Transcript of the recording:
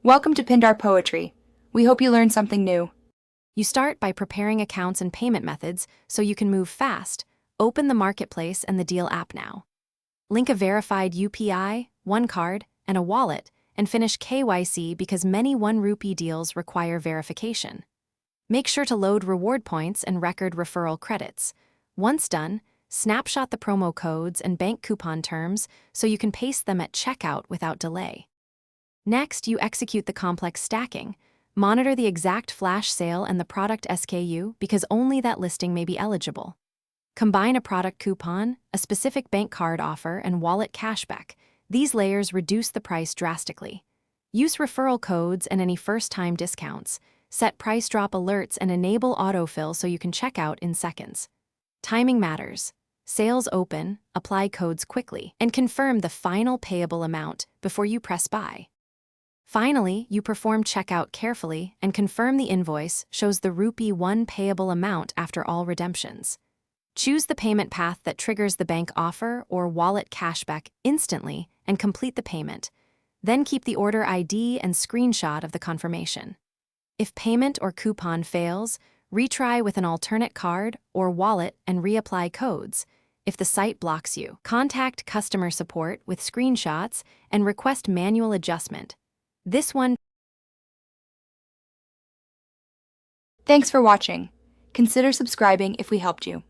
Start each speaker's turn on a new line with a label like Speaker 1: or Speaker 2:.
Speaker 1: Welcome to Pindar Poetry. We hope you learned something new.
Speaker 2: You start by preparing accounts and payment methods so you can move fast. Open the Marketplace and the Deal app now. Link a verified UPI, one card, and a wallet, and finish KYC because many 1 rupee deals require verification. Make sure to load reward points and record referral credits. Once done, snapshot the promo codes and bank coupon terms so you can paste them at checkout without delay. Next, you execute the complex stacking. Monitor the exact flash sale and the product SKU because only that listing may be eligible. Combine a product coupon, a specific bank card offer, and wallet cashback. These layers reduce the price drastically. Use referral codes and any first-time discounts. Set price drop alerts and enable autofill so you can check out in seconds. Timing matters. Sales open, apply codes quickly, and confirm the final payable amount before you press buy. Finally, you perform checkout carefully and confirm the invoice shows the rupee 1 payable amount after all redemptions. Choose the payment path that triggers the bank offer or wallet cashback instantly and complete the payment. Then keep the order ID and screenshot of the confirmation. If payment or coupon fails, retry with an alternate card or wallet and reapply codes. If the site blocks you, contact customer support with screenshots and request manual adjustment.
Speaker 1: Thanks for watching. Consider subscribing if we helped you.